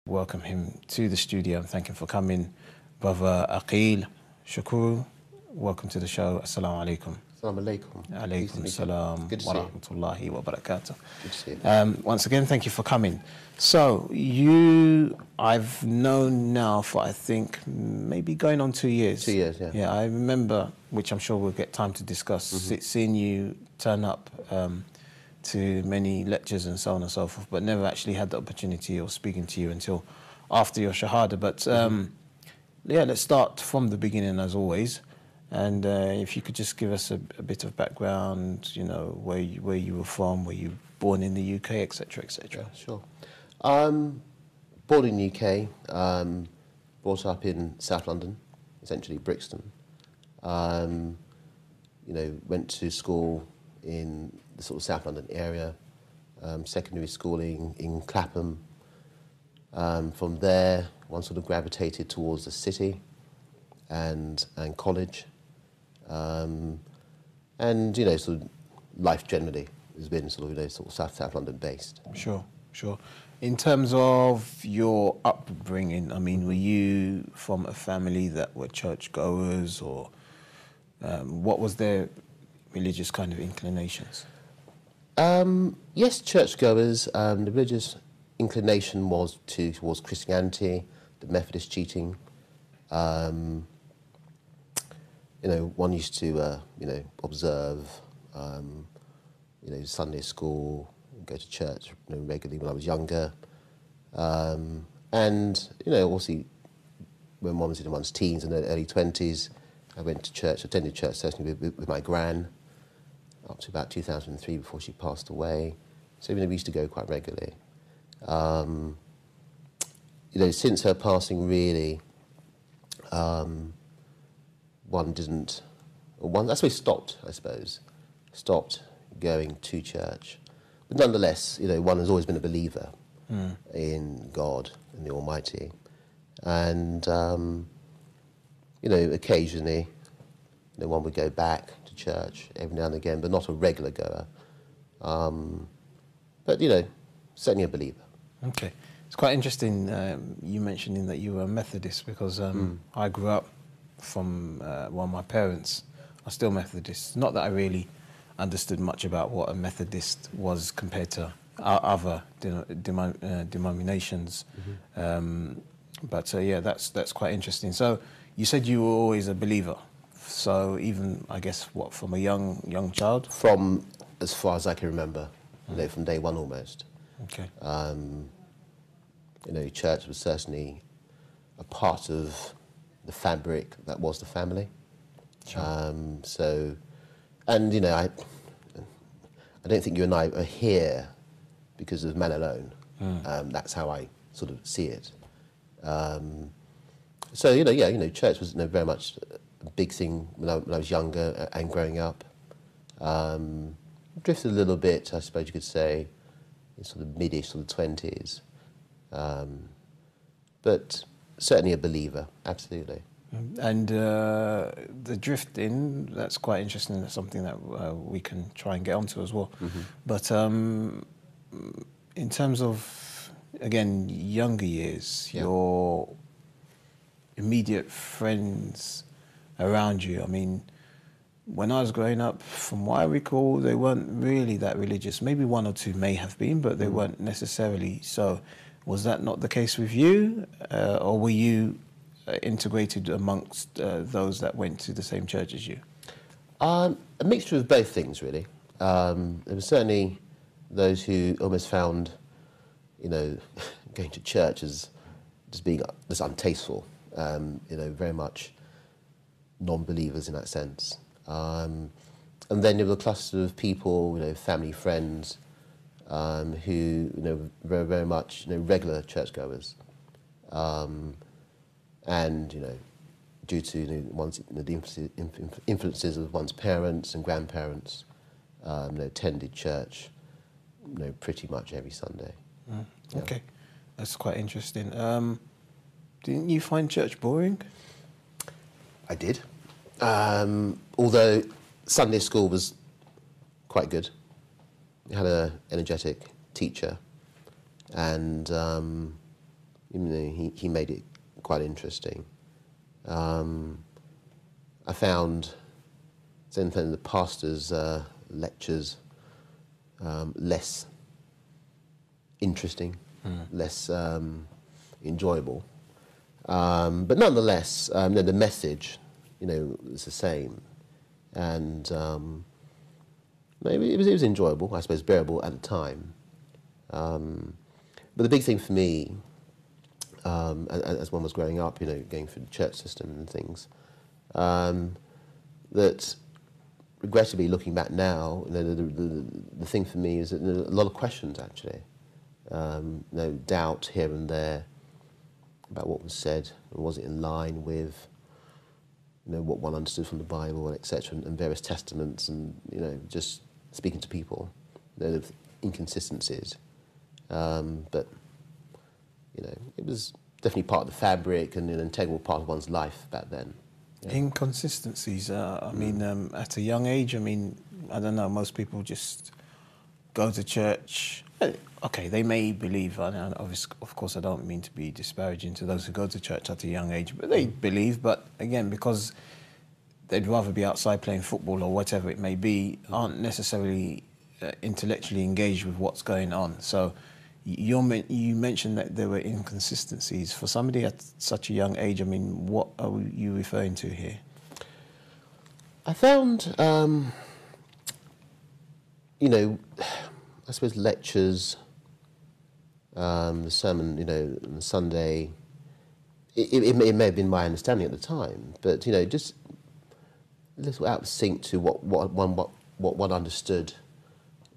Welcome him to the studio and thank him for coming. Brother Aqueel, Shukuru, welcome to the show. Assalamu alaikum. Assalamu alaikum. Alaikum salam wa rahmatullahi wa barakatuh. Good to see you. Once again, thank you for coming. So, I've known now for, I think, maybe going on 2 years. 2 years, yeah. Yeah, I remember, which I'm sure we'll get time to discuss, seeing you turn up to many lectures and so on and so forth, but never actually had the opportunity of speaking to you until after your Shahada. But yeah, let's start from the beginning as always. And if you could just give us a bit of background, you know, where you were from, were you born in the UK, etc., etc. Yeah, sure. Born in the UK, brought up in South London, essentially Brixton. You know, went to school in the sort of South London area, secondary schooling in Clapham. From there, one sort of gravitated towards the city and college. And, you know, sort of life generally has been sort of, you know, sort of South London based. Sure, sure. In terms of your upbringing, I mean, were you from a family that were churchgoers, or what was their religious kind of inclinations? Yes, churchgoers. The religious inclination was towards Christianity, the Methodist cheating. You know, one used to, you know, observe, you know, Sunday school, go to church, you know, regularly when I was younger. And, you know, also when one was in one's teens and early 20s, I went to church, attended church certainly with my gran, up to about 2003 before she passed away. So, you know, we used to go quite regularly. You know, since her passing, really, that's why stopped, I suppose, stopped going to church. But nonetheless, you know, one has always been a believer in God and the Almighty. And, you know, occasionally, you know, one would go back to church every now and again, but not a regular goer. But, you know, certainly a believer. Okay. It's quite interesting you mentioning that you were a Methodist, because I grew up from, well, my parents are still Methodists. Not that I really understood much about what a Methodist was compared to other denominations. But yeah, that's quite interesting. So you said you were always a believer. So even, I guess, what, from a young child? From as far as I can remember, you know, from day one almost. Okay. You know, church was certainly a part of the fabric that was the family. Sure. So, and, you know, I don't think you and I are here because of man alone. That's how I sort of see it. So, you know, yeah, you know, church was, you know, very much a big thing when I was younger and growing up. Drifted a little bit, I suppose you could say, in sort of mid-ish, sort of 20s. But certainly a believer, absolutely. And the drifting, that's quite interesting. That's something that we can try and get onto as well. But in terms of, again, younger years, your immediate friends around you, I mean, when I was growing up, from what I recall, they weren't really that religious. Maybe one or two may have been, but they weren't necessarily so. Was that not the case with you? Or were you integrated amongst those that went to the same church as you? A mixture of both things, really. There were certainly those who almost found, you know, going to church as being just untasteful. You know, very much non-believers in that sense. And then there were a cluster of people, you know, family, friends, who, you know, were very much, you know, regular churchgoers. And, you know, due to, you know, the influences of one's parents and grandparents, you know, attended church, you know, pretty much every Sunday. Okay, that's quite interesting. Didn't you find church boring? I did. Although Sunday school was quite good. We had an energetic teacher, and he made it quite interesting. I found the pastor's lectures less interesting, less enjoyable. But nonetheless, the message, is the same. And maybe it was enjoyable, I suppose, bearable at the time. But the big thing for me, as one was growing up, going through the church system and things, that regrettably looking back now, the thing for me is that there are a lot of questions actually, no doubt here and there about what was said, and was it in line with what one understood from the Bible, etc., and various testaments, and just speaking to people, the inconsistencies. But it was definitely part of the fabric and an integral part of one's life back then. Yeah. Inconsistencies. I mean, at a young age, I mean, I don't know. Most people just go to church. Okay, they may believe. Of course, I don't mean to be disparaging to those who go to church at a young age, but they believe. But again, because they'd rather be outside playing football or whatever it may be, aren't necessarily intellectually engaged with what's going on. So you mentioned that there were inconsistencies. For somebody at such a young age, I mean, what are you referring to here? I found, I suppose lectures, the sermon, on Sunday, it may have been my understanding at the time, but, just a little out of sync to what one understood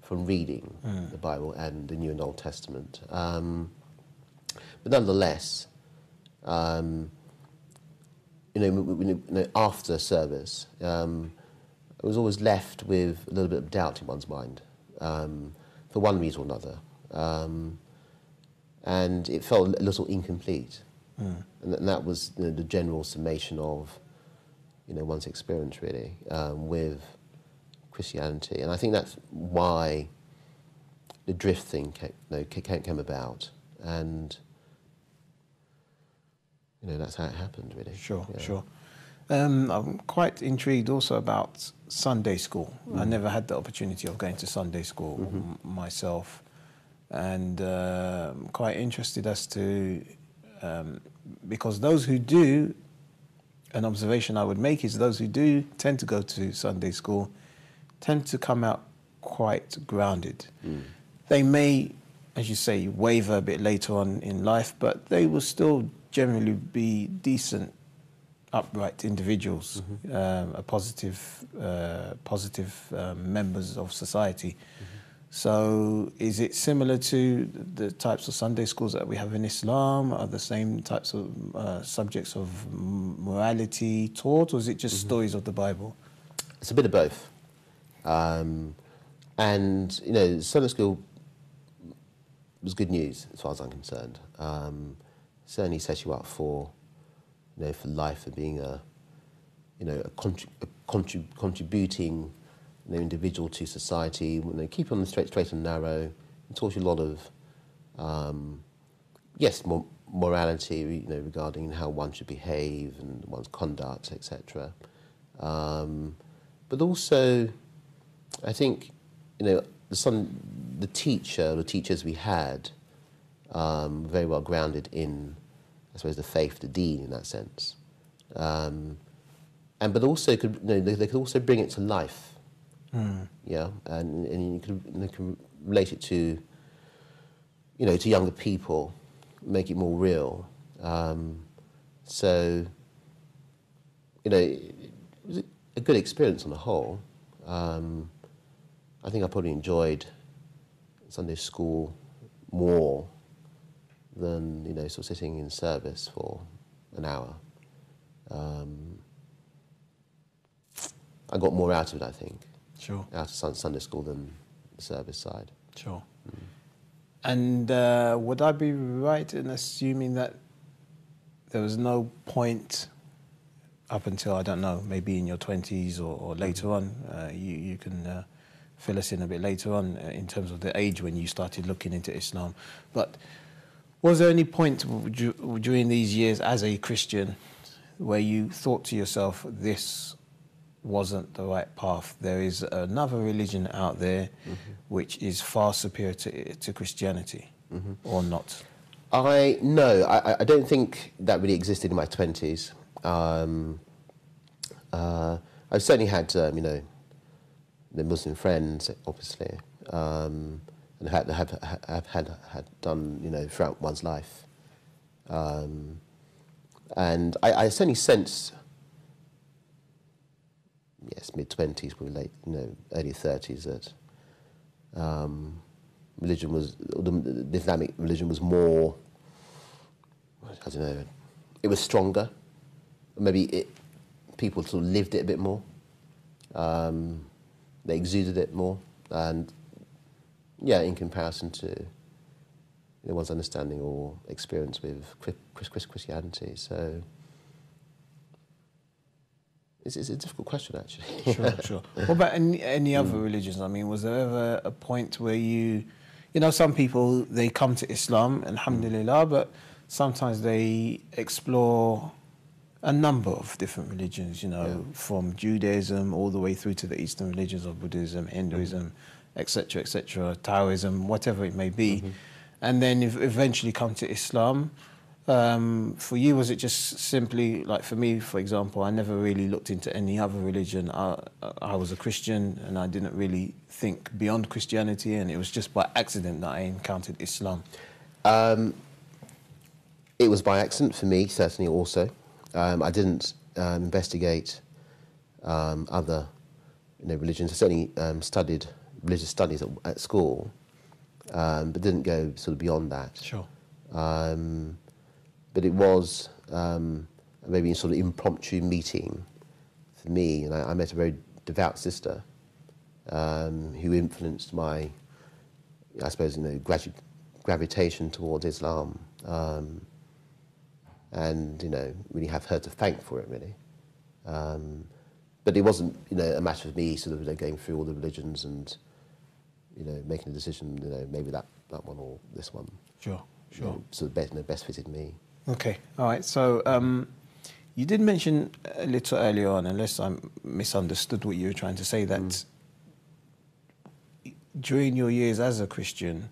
from reading the Bible and the New and Old Testament. But nonetheless, after service, I was always left with a little bit of doubt in one's mind, for one reason or another. And it felt a little incomplete. And that was the general summation of one's experience, really, with Christianity. And I think that's why the drift thing came about. And that's how it happened, really. Sure, yeah. Sure. I'm quite intrigued also about Sunday school. I never had the opportunity of going to Sunday school myself, and quite interested as to, because those who do, an observation I would make is those who do tend to go to Sunday school tend to come out quite grounded. They may, as you say, waver a bit later on in life, but they will still generally be decent, upright individuals, positive members of society. So is it similar to the types of Sunday schools that we have in Islam? Are the same types of subjects of morality taught, or is it just stories of the Bible? It's a bit of both. And, Sunday school was good news as far as I'm concerned. Certainly sets you up for life, for being a contributing individual to society. Keep on the straight and narrow. It taught you a lot of, morality, regarding how one should behave and one's conduct, etc. But also, I think, the teachers we had, very well grounded in, I suppose, the faith, the deen, in that sense, but also they could also bring it to life. Yeah, and you can relate it to, to younger people, make it more real. So, it was a good experience on the whole. I think I probably enjoyed Sunday school more than, sort of sitting in service for an hour. I got more out of it, I think. Sure. Out of Sunday school than the service side. Sure. And would I be right in assuming that there was no point up until, I don't know, maybe in your 20s or later on, you can fill us in a bit later on in terms of the age when you started looking into Islam, but Was there any point during these years as a Christian where you thought to yourself, this wasn't the right path? There is another religion out there which is far superior to Christianity, or not? No, I don't think that really existed in my 20s. I've certainly had, you know, the Muslim friends, obviously, and have had done, you know, throughout one's life. And I certainly sense, yes, mid-20s, probably late, you know, early 30s, that religion was, the Islamic religion was more, I don't know, it was stronger. Maybe people sort of lived it a bit more. They exuded it more. And yeah, in comparison to, you know, one's understanding or experience with Christianity. So it's a difficult question, actually. Sure. What about any other religions? I mean, was there ever a point where you know, some people, they come to Islam, alhamdulillah, but sometimes they explore a number of different religions, you know, from Judaism all the way through to the Eastern religions of Buddhism, Hinduism, etc., Taoism, whatever it may be, and then eventually come to Islam. For you, was it just simply, like for me, for example, I never really looked into any other religion. I was a Christian and I didn't really think beyond Christianity, and it was just by accident that I encountered Islam. It was by accident for me, certainly also. I didn't investigate other, you know, religions. I certainly studied religious studies at school, but didn't go sort of beyond that. Sure. But it was maybe a sort of impromptu meeting for me, and I met a very devout sister who influenced my, I suppose, you know, gravitation towards Islam. And, you know, really have her to thank for it, really. But it wasn't, you know, a matter of me sort of, you know, going through all the religions and, you know, making a decision, you know, maybe that one or this one. Sure. You know, sort of best fitted me. Okay, all right. So you did mention a little earlier on, unless I misunderstood what you were trying to say, that during your years as a Christian,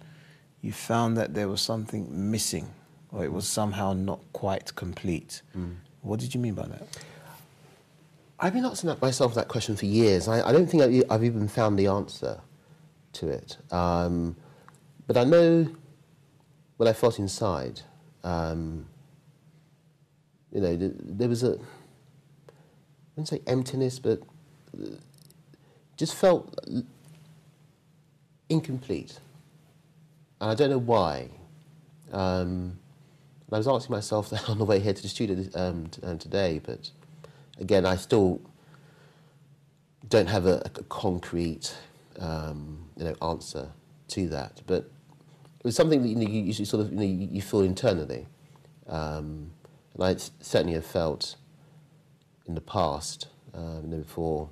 you found that there was something missing, or it was somehow not quite complete. What did you mean by that? I've been asking myself that question for years. I don't think I've even found the answer to it. But I know what I felt inside. You know, there was I wouldn't say emptiness, but just felt incomplete. And I don't know why. And I was asking myself that on the way here to the studio today, but again, I still don't have a concrete, you know, answer to that. But it was something that, you know, you sort of, you know, you feel internally. And I certainly have felt in the past, you know, before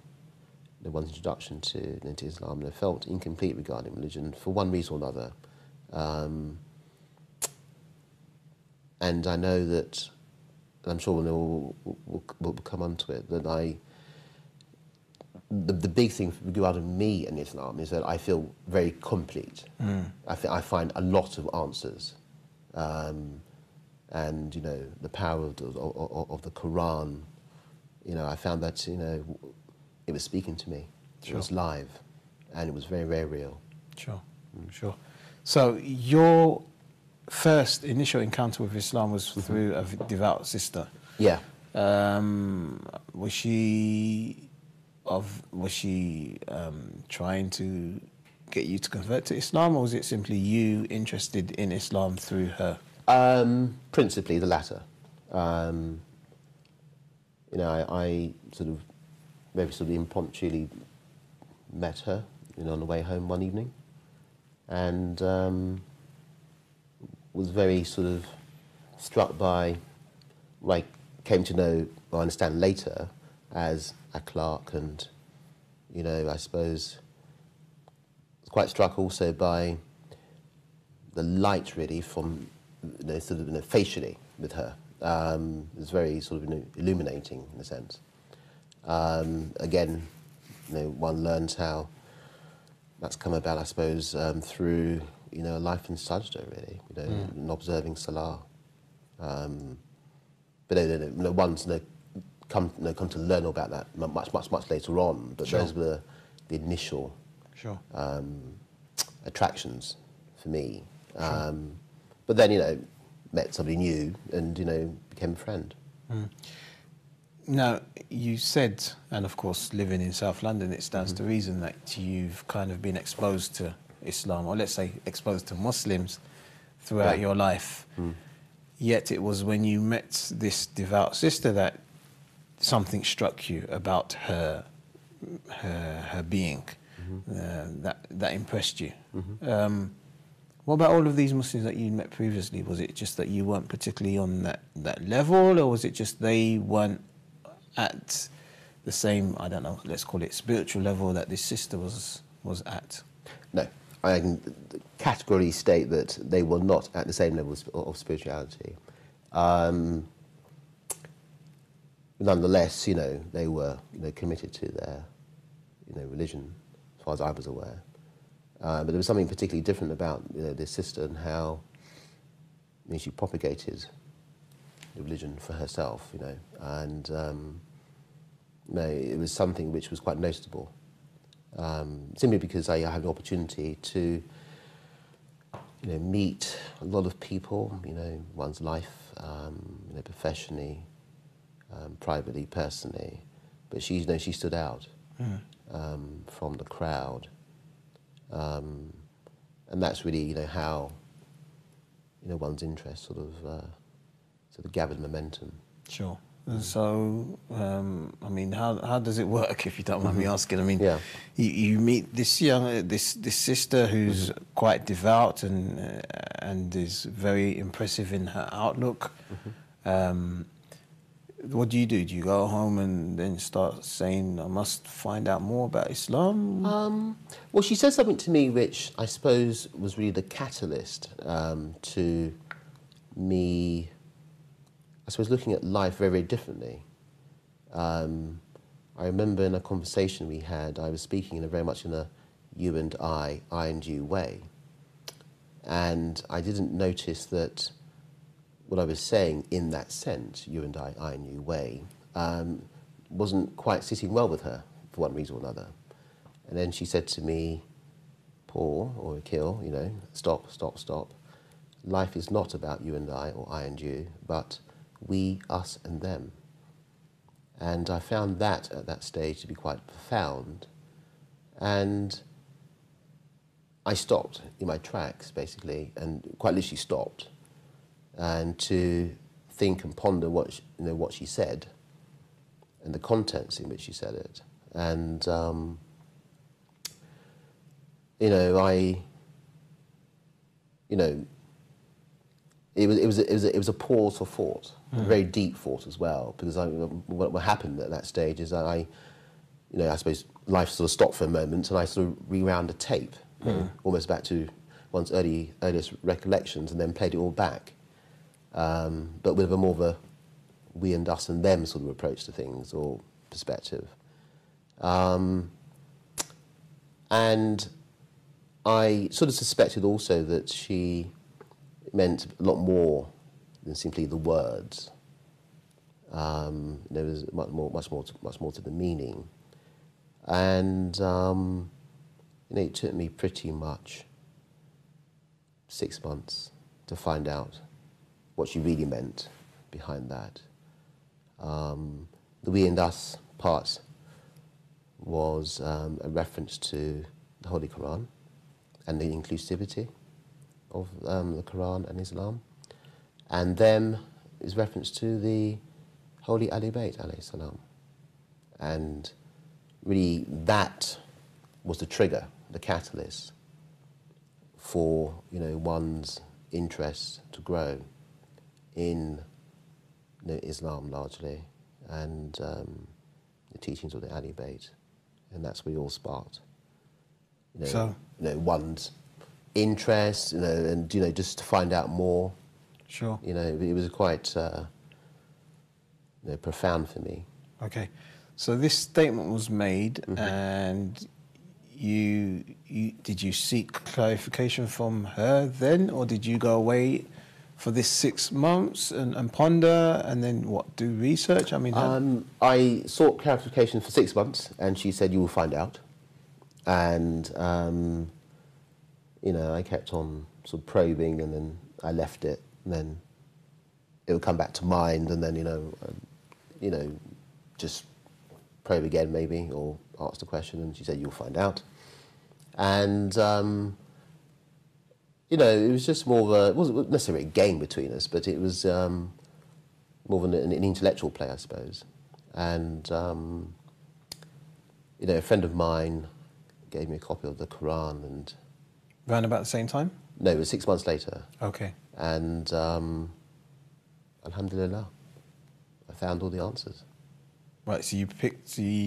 one's introduction to Islam, and I felt incomplete regarding religion for one reason or another. And I know that, and I'm sure we'll come onto it, that the big thing regarding me and Islam is that I feel very complete. I find a lot of answers. And, you know, the power of the Quran, you know, I found that, you know, it was speaking to me. Sure. It was live, and it was very, very real. Sure. So your first initial encounter with Islam was through a devout sister. Yeah. Was she trying to get you to convert to Islam, or was it simply you interested in Islam through her? Principally the latter. You know, I sort of maybe sort of impromptu met her, you know, on the way home one evening, and was very sort of struck by what I came to know, or understand later, as a clerk, and, you know, I suppose was quite struck also by the light, really, from sort of facially with her. It was very sort of illuminating in a sense. Again, one learns how that's come about, I suppose, through a life in sajda, really, and observing salah. But one's come to learn about that much later on. But Sure. those were the initial Sure. attractions for me. Sure. But then met somebody new and became a friend. Now, you said, and of course, living in South London, it stands to reason that you've kind of been exposed to Islam, or let's say exposed to Muslims throughout your life. Yet it was when you met this devout sister that something struck you about her being, that impressed you. What about all of these Muslims that you met previously? Was it just that you weren't particularly on that level, or was it just they weren't at the same, I don't know, let's call it spiritual level that this sister was at? No, I can categorically state that they were not at the same level of spirituality. Nonetheless, they were committed to their religion, as far as I was aware. But there was something particularly different about this sister and how she propagated the religion for herself, and it was something which was quite noticeable. Simply because I had an opportunity to meet a lot of people, one's life, professionally, privately, personally, but she stood out from the crowd. And that's really, how, one's interest sort of gathered momentum. Sure. So, I mean, how does it work, if you don't mind me asking? I mean, you meet this this sister who's quite devout and is very impressive in her outlook. What do? Do you go home and then start saying, I must find out more about Islam? Well, she said something to me which I suppose was really the catalyst to me, I suppose, looking at life very, very differently. I remember in a conversation we had, I was speaking very much in a you and I and you way. And I didn't notice that what I was saying in that sense, you and I and you way, wasn't quite sitting well with her for one reason or another. And then she said to me, Paul, or Aqueel, stop. Life is not about you and I, or I and you, but we, us and them. And I found that at that stage to be quite profound. And I stopped in my tracks, basically, and quite literally stopped, and to think and ponder what she said and the contents in which she said it. And it was a pause for thought, a very deep thought as well, because what happened at that stage is that I suppose life sort of stopped for a moment, and I sort of rewound a tape, almost back to one's earliest recollections, and then played it all back, but with more of a we and us and them sort of approach to things, or perspective. And I sort of suspected also that she meant a lot more than simply the words. There was much more to the meaning, and it took me pretty much 6 months to find out what she really meant behind that. The we and us part was a reference to the Holy Quran and the inclusivity of the Quran and Islam, and them is reference to the Holy Ali Bayt alayhi salam. And really that was the trigger, the catalyst for one's interest to grow in Islam largely, and the teachings of the Ali Bayt, and that's where it all sparked. One's interest, and just to find out more Sure. You know, it was quite profound for me. Okay. So this statement was made, and did you seek clarification from her then, or did you go away for this 6 months and ponder, and then what, do research? I mean, I sought clarification for 6 months, and she said, "You will find out." And I kept on sort of probing, and then I left it, and then it would come back to mind, and then just probe again maybe, or ask the question, and she said, "You'll find out." And it was just more of a, it wasn't necessarily a game between us, but it was more of an intellectual play, I suppose. And a friend of mine gave me a copy of the Quran, and around about the same time? no, it was 6 months later. Okay. And alhamdulillah, I found all the answers. Right, so you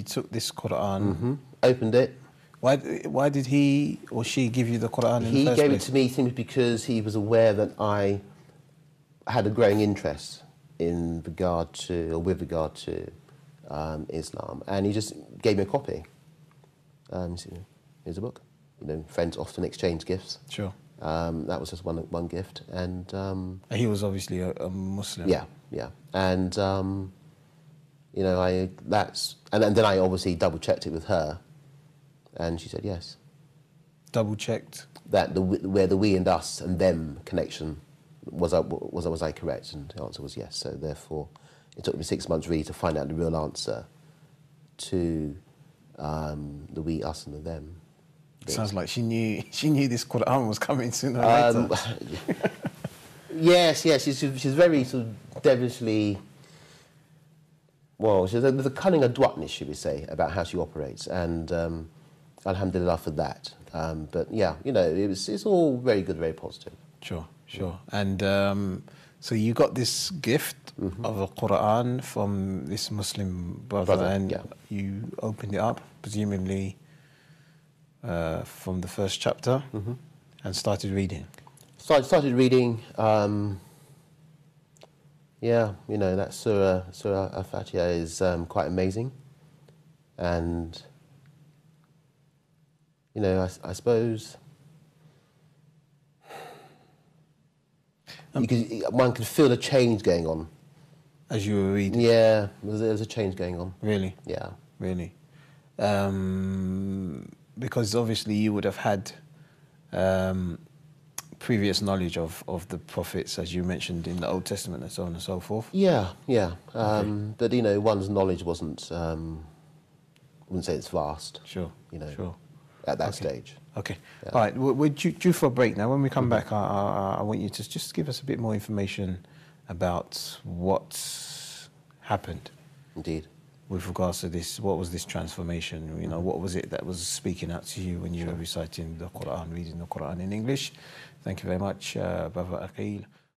took this Quran. Opened it. Why did he or she give you the Quran in the He first gave place? it to me simply because he was aware that I had a growing interest with regard to Islam, and he just gave me a copy. Here's a book. Friends often exchange gifts. Sure. That was just one gift, and He was obviously a Muslim. yeah, and and then I obviously double checked it with her, and she said yes. Double checked That where the we and us and them connection was I correct? And the answer was yes. So therefore, it took me 6 months really to find out the real answer to the we, us, and the them. Sounds like she knew this Quran was coming sooner or later. Yes. She's very sort of devilishly. Well, there's a cunning adroitness, should we say, about how she operates, and alhamdulillah for that. But yeah, it's all very good, very positive. Sure. And so you got this gift of a Quran from this Muslim brother, and you opened it up, presumably from the first chapter, and started reading. Started reading. That Surah Al-Fatiha is quite amazing, and I suppose one could feel a change going on as you were reading. Yeah, there's a change going on. Really? Yeah. Really? Because obviously you would have had previous knowledge of the prophets, as you mentioned, in the Old Testament and so on and so forth. Yeah. But one's knowledge wasn't. I wouldn't say it's vast. Sure. Sure. At that stage. Okay. Yeah. All right. We're due for a break now. When we come back, I want you to just give us a bit more information about what happened. Indeed. With regards to this, what was this transformation? What was it that was speaking out to you when you were reciting the Quran, reading the Quran in English? Thank you very much, Brother Aqueel.